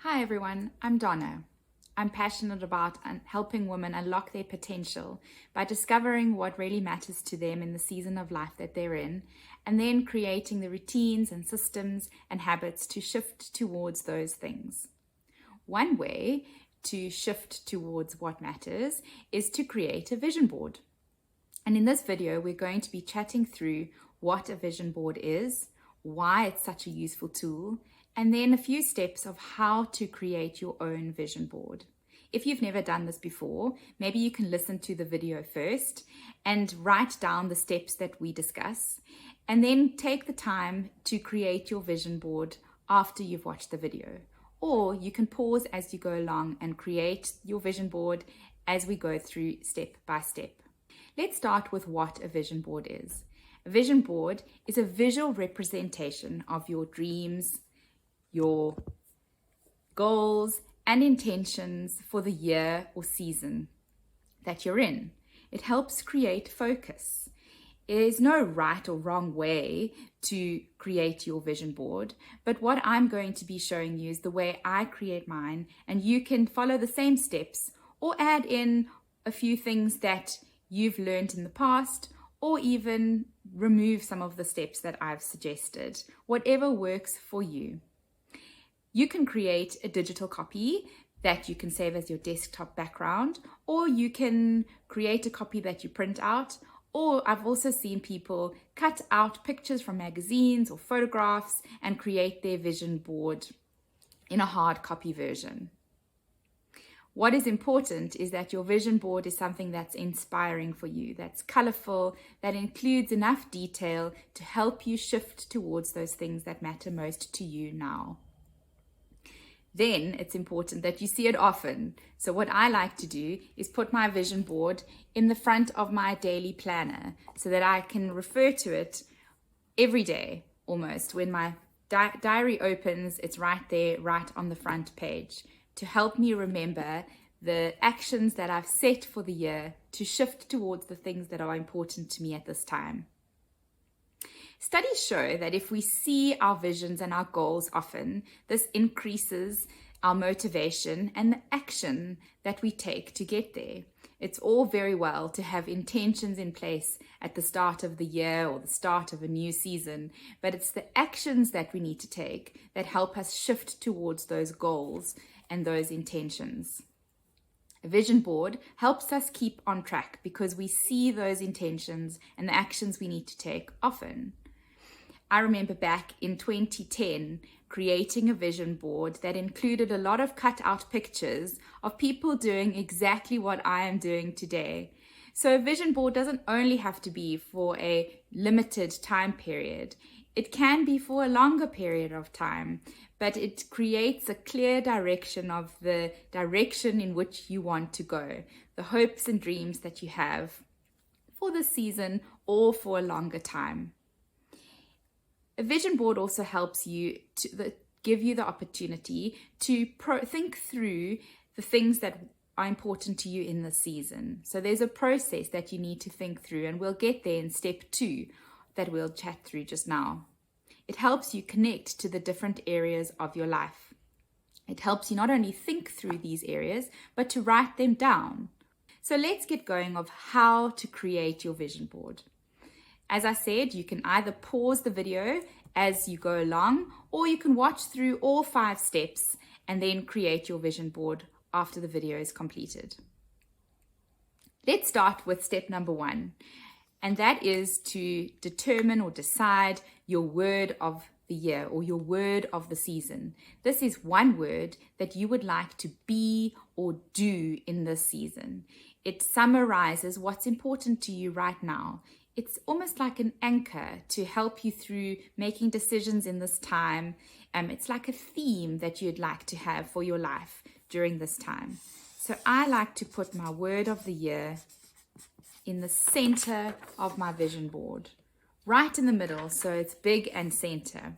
Hi everyone, I'm Donna. I'm passionate about helping women unlock their potential by discovering what really matters to them in the season of life that they're in, and then creating the routines and systems and habits to shift towards those things. One way to shift towards what matters is to create a vision board. And in this video, we're going to be chatting through what a vision board is, why it's such a useful tool, and then a few steps of how to create your own vision board. If you've never done this before, maybe you can listen to the video first and write down the steps that we discuss, and then take the time to create your vision board after you've watched the video. Or you can pause as you go along and create your vision board as we go through step by step. Let's start with what a vision board is. A vision board is a visual representation of your dreams, your goals and intentions for the year or season that you're in. It helps create focus. There's no right or wrong way to create your vision board, but what I'm going to be showing you is the way I create mine, and you can follow the same steps or add in a few things that you've learned in the past, or even remove some of the steps that I've suggested, whatever works for you. You can create a digital copy that you can save as your desktop background, or you can create a copy that you print out, or I've also seen people cut out pictures from magazines or photographs and create their vision board in a hard copy version. What is important is that your vision board is something that's inspiring for you, that's colorful, that includes enough detail to help you shift towards those things that matter most to you now. Then it's important that you see it often. So what I like to do is put my vision board in the front of my daily planner so that I can refer to it every day almost. When my diary opens, it's right there, right on the front page, to help me remember the actions that I've set for the year to shift towards the things that are important to me at this time. Studies show that if we see our visions and our goals often, this increases our motivation and the action that we take to get there. It's all very well to have intentions in place at the start of the year or the start of a new season, but it's the actions that we need to take that help us shift towards those goals and those intentions. A vision board helps us keep on track because we see those intentions and the actions we need to take often. I remember back in 2010 creating a vision board that included a lot of cut out pictures of people doing exactly what I am doing today. So a vision board doesn't only have to be for a limited time period. It can be for a longer period of time, but it creates a clear direction of the direction in which you want to go, the hopes and dreams that you have for the season or for a longer time. A vision board also helps you to give you the opportunity to think through the things that are important to you in the season. So there's a process that you need to think through, and we'll get there in step 2 that we'll chat through just now. It helps you connect to the different areas of your life. It helps you not only think through these areas, but to write them down. So let's get going of how to create your vision board. As I said, you can either pause the video as you go along, or you can watch through all 5 steps and then create your vision board after the video is completed. Let's start with step number 1, and that is to determine or decide your word of the year or your word of the season. This is one word that you would like to be or do in this season. It summarizes what's important to you right now. It's almost like an anchor to help you through making decisions in this time. It's like a theme that you'd like to have for your life during this time. So I like to put my word of the year in the center of my vision board, right in the middle, so it's big and center.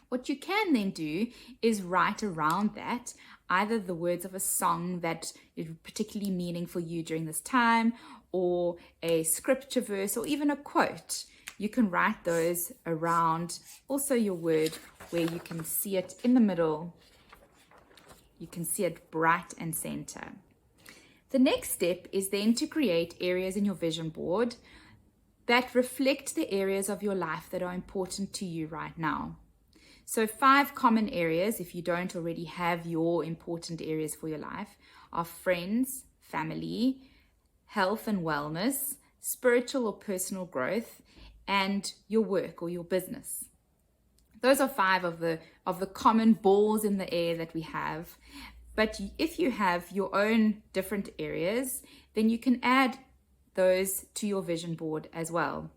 What you can then do is write around that either the words of a song that is particularly meaningful for you during this time, or a scripture verse, or even a quote. You can write those around also your word, where you can see it in the middle You can see it bright and center. The next step is then to create areas in your vision board that reflect the areas of your life that are important to you right now. So 5 common areas, if you don't already have your important areas for your life, are friends, family, health and wellness, spiritual or personal growth, and your work or your business. Those are 5 of the common balls in the air that we have. But if you have your own different areas, then you can add those to your vision board as well.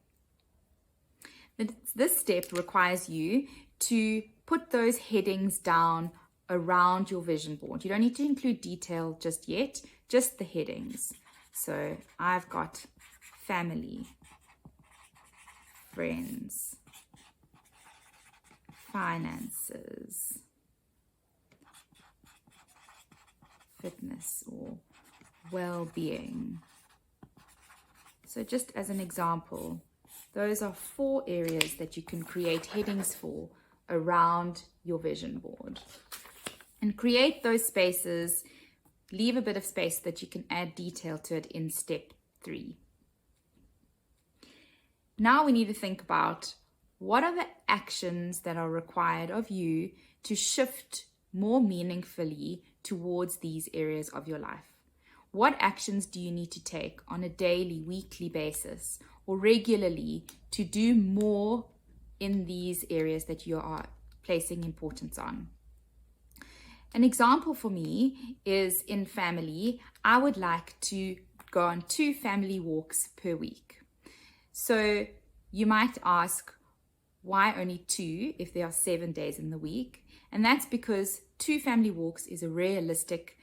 This step requires you to put those headings down around your vision board. You don't need to include detail just yet, just the headings. So I've got family, friends, finances, fitness or well-being. So just as an example, those are 4 areas that you can create headings for around your vision board. And create those spaces, leave a bit of space that you can add detail to it in step 3. Now we need to think about what are the actions that are required of you to shift more meaningfully towards these areas of your life. What actions do you need to take on a daily, weekly basis or regularly to do more in these areas that you are placing importance on? An example for me is in family. I would like to go on 2 family walks per week. So you might ask, why only 2 if there are 7 days in the week? And that's because 2 family walks is a realistic,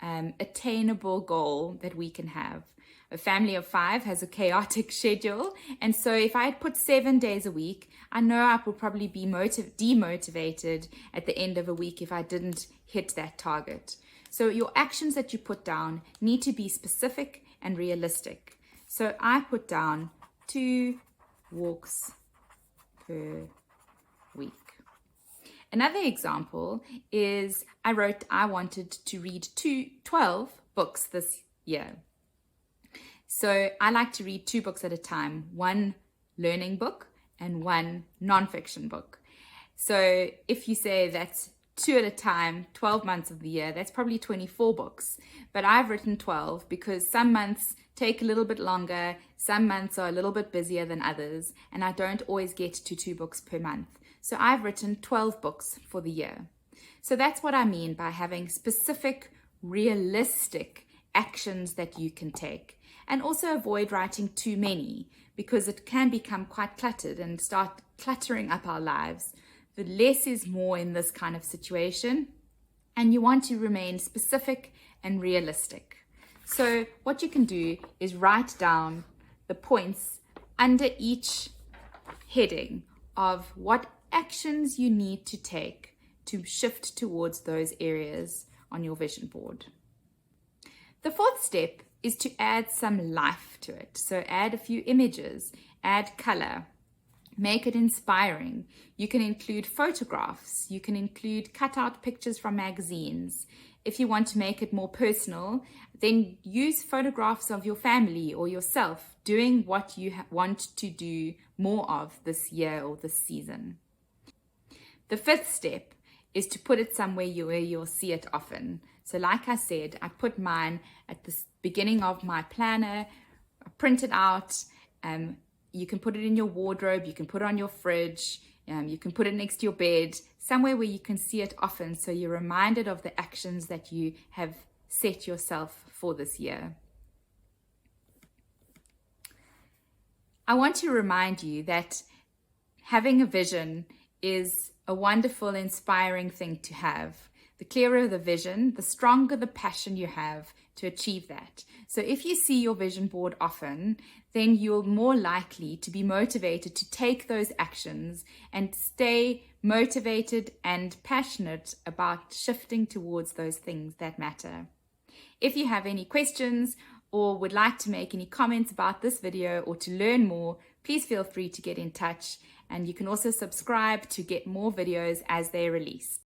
attainable goal that we can have. A family of 5 has a chaotic schedule. And so if I had put 7 days a week, I know I would probably be demotivated at the end of a week if I didn't hit that target. So your actions that you put down need to be specific and realistic. So I put down 2 walks per week. Another example is I wrote I wanted to read 12 books this year. So I like to read 2 books at a time, 1 learning book and 1 nonfiction book. So if you say that's 2 at a time, 12 months of the year, that's probably 24 books. But I've written 12 because some months take a little bit longer, some months are a little bit busier than others, and I don't always get to 2 books per month. So I've written 12 books for the year. So that's what I mean by having specific, realistic actions that you can take. And also avoid writing too many because it can become quite cluttered and start cluttering up our lives. The less is more in this kind of situation, and you want to remain specific and realistic. So what you can do is write down the points under each heading of what actions you need to take to shift towards those areas on your vision board. The 4th step is to add some life to it. So add a few images, add color, make it inspiring. You can include photographs, you can include cutout pictures from magazines. If you want to make it more personal, then use photographs of your family or yourself doing what you want to do more of this year or this season. The 5th step is to put it somewhere where you'll see it often. So like I said, I put mine at the beginning of my planner, I print it out. You can put it in your wardrobe, you can put it on your fridge, you can put it next to your bed, somewhere where you can see it often so you're reminded of the actions that you have set yourself for this year. I want to remind you that having a vision is a wonderful, inspiring thing to have. The clearer the vision, the stronger the passion you have to achieve that. So if you see your vision board often, then you're more likely to be motivated to take those actions and stay motivated and passionate about shifting towards those things that matter. If you have any questions or would like to make any comments about this video or to learn more, please feel free to get in touch, and you can also subscribe to get more videos as they're released.